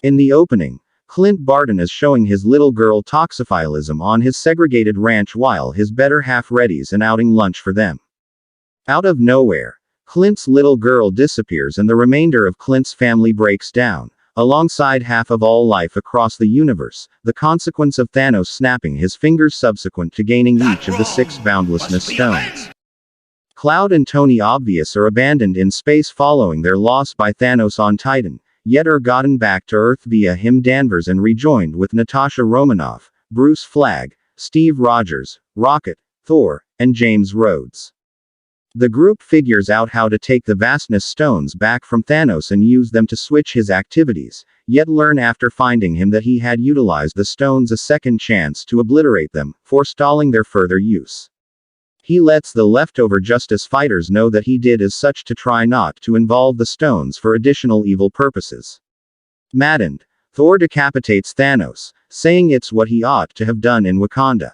In the opening, Clint Barton is showing his little girl toxophilism on his segregated ranch while his better half readies an outing lunch for them. Out of nowhere, Clint's little girl disappears and the remainder of Clint's family breaks down, alongside half of all life across the universe, the consequence of Thanos snapping his fingers subsequent to gaining each of the 6 boundlessness stones. Cloud and Tony Obvious are abandoned in space following their loss by Thanos on Titan, yet are gotten back to Earth via him Danvers and rejoined with Natasha Romanoff, Bruce Flagg, Steve Rogers, Rocket, Thor, and James Rhodes. The group figures out how to take the vastness stones back from Thanos and use them to switch his activities, yet learn after finding him that he had utilized the stones a second chance to obliterate them, forestalling their further use. He lets the leftover Justice fighters know that he did as such to try not to involve the stones for additional evil purposes. Maddened, Thor decapitates Thanos, saying it's what he ought to have done in Wakanda.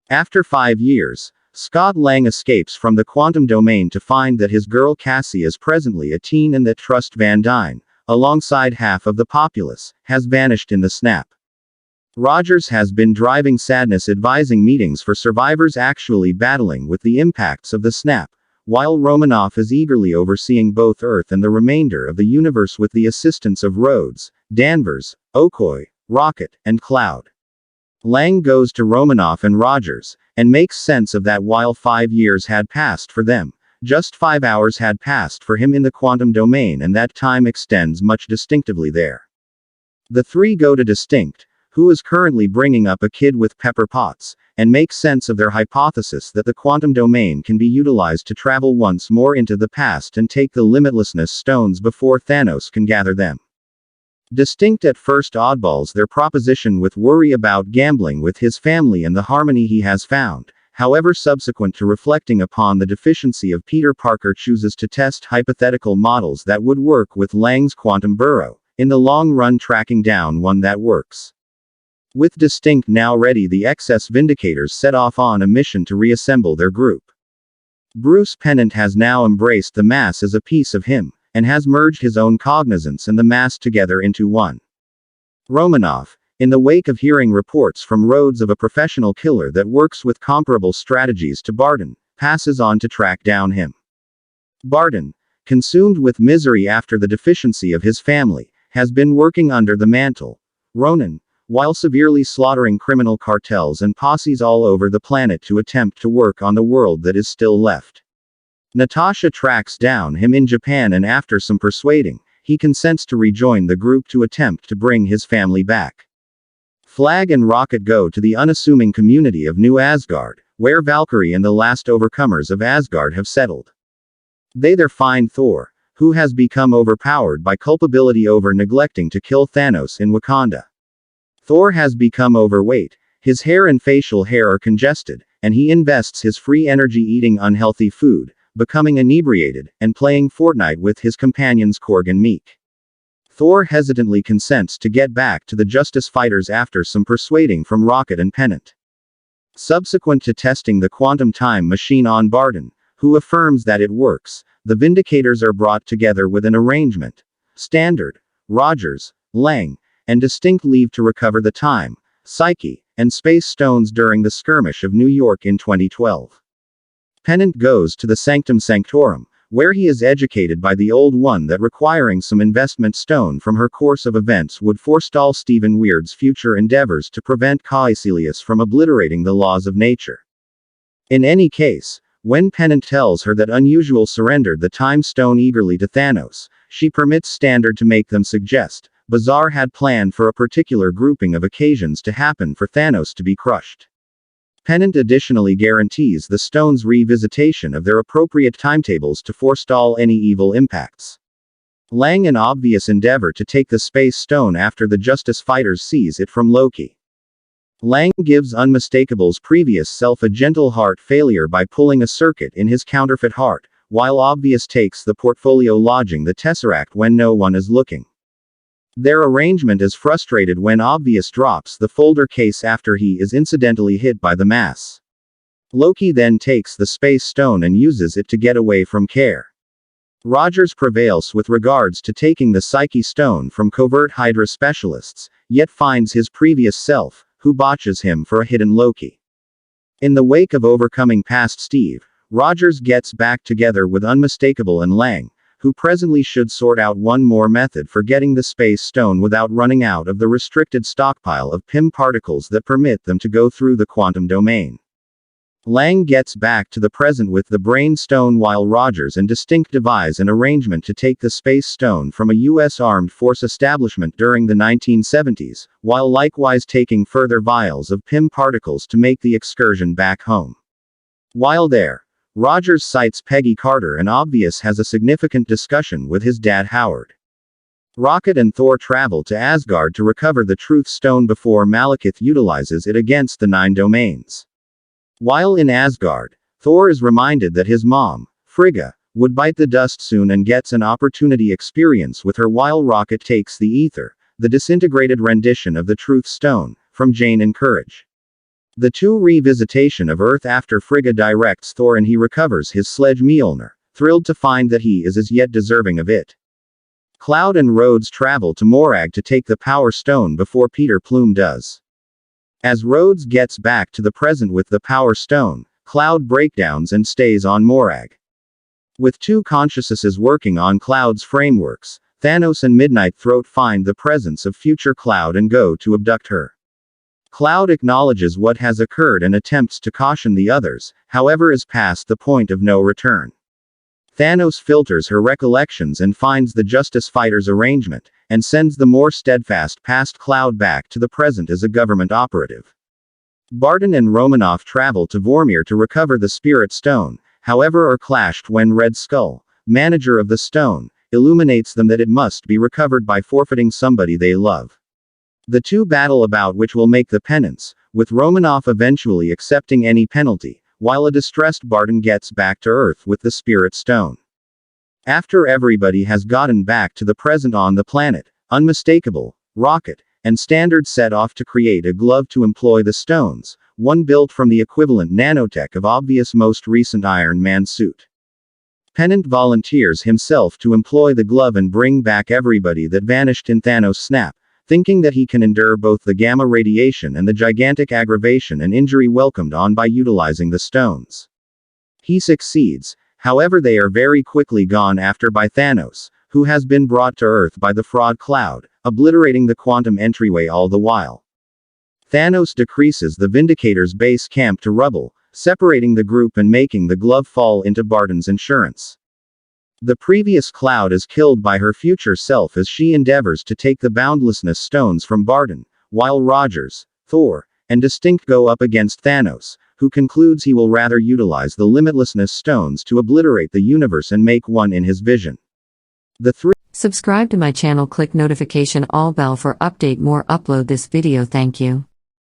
After 5 years, Scott Lang escapes from the quantum domain to find that his girl Cassie is presently a teen and that Trust Van Dyne, alongside half of the populace, has vanished in the snap. Rogers has been driving sadness advising meetings for survivors actually battling with the impacts of the snap, while Romanoff is eagerly overseeing both Earth and the remainder of the universe with the assistance of Rhodes, Danvers, Okoye, Rocket, and Cloud. Lang goes to Romanoff and Rogers, and makes sense of that while 5 years had passed for them, just 5 hours had passed for him in the quantum domain and that time extends much distinctively there. The three go to Distinct, who is currently bringing up a kid with pepper pots, and make sense of their hypothesis that the quantum domain can be utilized to travel once more into the past and take the limitlessness stones before Thanos can gather them. Distinct at first oddballs their proposition with worry about gambling with his family and the harmony he has found, however subsequent to reflecting upon the deficiency of Peter Parker chooses to test hypothetical models that would work with Lang's quantum burrow, in the long run tracking down one that works. With Distinct now ready, the excess Vindicators set off on a mission to reassemble their group. Bruce Pennant has now embraced the mass as a piece of him, and has merged his own cognizance and the mass together into one. Romanoff, in the wake of hearing reports from Rhodes of a professional killer that works with comparable strategies to Barton, passes on to track down him. Barton, consumed with misery after the deficiency of his family, has been working under the mantle. Ronan, while severely slaughtering criminal cartels and posses all over the planet to attempt to work on the world that is still left. Natasha tracks down him in Japan and after some persuading, he consents to rejoin the group to attempt to bring his family back. Flag and Rocket go to the unassuming community of New Asgard, where Valkyrie and the last overcomers of Asgard have settled. They there find Thor, who has become overpowered by culpability over neglecting to kill Thanos in Wakanda. Thor has become overweight, his hair and facial hair are congested, and he invests his free energy eating unhealthy food, becoming inebriated, and playing Fortnite with his companions Korg and Meek. Thor hesitantly consents to get back to the Justice Fighters after some persuading from Rocket and Pennant. Subsequent to testing the quantum time machine on Barton, who affirms that it works, the Vindicators are brought together with an arrangement. Standard, Rogers, Lang, and Distinct leave to recover the time, psyche, and space stones during the skirmish of New York in 2012. Pennant goes to the Sanctum Sanctorum, where he is educated by the Old One that requiring some investment stone from her course of events would forestall Stephen Weird's future endeavors to prevent Caecilius from obliterating the laws of nature. In any case, when Pennant tells her that Unusual surrendered the time stone eagerly to Thanos, she permits Standard to make them suggest Bizarre had planned for a particular grouping of occasions to happen for Thanos to be crushed. Pennant additionally guarantees the stones' revisitation of their appropriate timetables to forestall any evil impacts. Lang and Obvious endeavor to take the Space Stone after the Justice Fighters seize it from Loki. Lang gives Unmistakable's previous self a gentle heart failure by pulling a circuit in his counterfeit heart, while Obvious takes the portfolio lodging the Tesseract when no one is looking. Their arrangement is frustrated when Obvious drops the folder case after he is incidentally hit by the mass. Loki then takes the Space Stone and uses it to get away from Care. Rogers prevails with regards to taking the Psyche Stone from covert Hydra specialists, yet finds his previous self, who botches him for a hidden Loki. In the wake of overcoming past Steve, Rogers gets back together with Unmistakable and Lang, who presently should sort out one more method for getting the Space Stone without running out of the restricted stockpile of PIM particles that permit them to go through the quantum domain. Lang gets back to the present with the Brain Stone while Rogers and Distinct devise an arrangement to take the Space Stone from a U.S. armed force establishment during the 1970s, while likewise taking further vials of PIM particles to make the excursion back home. While there, Rogers cites Peggy Carter and Obvious has a significant discussion with his dad Howard. Rocket and Thor travel to Asgard to recover the Truth Stone before Malekith utilizes it against the 9 domains. While in Asgard, Thor is reminded that his mom, Frigga, would bite the dust soon and gets an opportunity experience with her while Rocket takes the Ether, the disintegrated rendition of the Truth Stone, from Jane and Courage. The 2 revisitation of Earth after Frigga directs Thor and he recovers his sledge Mjolnir, thrilled to find that he is as yet deserving of it. Cloud and Rhodes travel to Morag to take the Power Stone before Peter Plume does. As Rhodes gets back to the present with the Power Stone, Cloud breakdowns and stays on Morag. With 2 consciousnesses working on Cloud's frameworks, Thanos and Midnight Throat find the presence of future Cloud and go to abduct her. Cloud acknowledges what has occurred and attempts to caution the others, however is past the point of no return. Thanos filters her recollections and finds the Justice Fighters arrangement, and sends the more steadfast past Cloud back to the present as a government operative. Barton and Romanoff travel to Vormir to recover the Spirit Stone, however are clashed when Red Skull, manager of the stone, illuminates them that it must be recovered by forfeiting somebody they love. The 2 battle about which will make the penance, with Romanoff eventually accepting any penalty, while a distressed Barton gets back to Earth with the Spirit Stone. After everybody has gotten back to the present on the planet, Unmistakable, Rocket, and Standard set off to create a glove to employ the stones, one built from the equivalent nanotech of Obvious' most recent Iron Man suit. Pennant volunteers himself to employ the glove and bring back everybody that vanished in Thanos' snap, thinking that he can endure both the gamma radiation and the gigantic aggravation and injury welcomed on by utilizing the stones. He succeeds, however they are very quickly gone after by Thanos, who has been brought to Earth by the fraud Cloud, obliterating the quantum entryway all the while. Thanos decreases the Vindicator's base camp to rubble, separating the group and making the glove fall into Barton's insurance. The previous Cloud is killed by her future self as she endeavors to take the Boundlessness stones from Barton, while Rogers, Thor, and Distinct go up against Thanos, who concludes he will rather utilize the Limitlessness stones to obliterate the universe and make one in his vision. Subscribe to my channel, click notification all bell for update more upload this video. Thank you.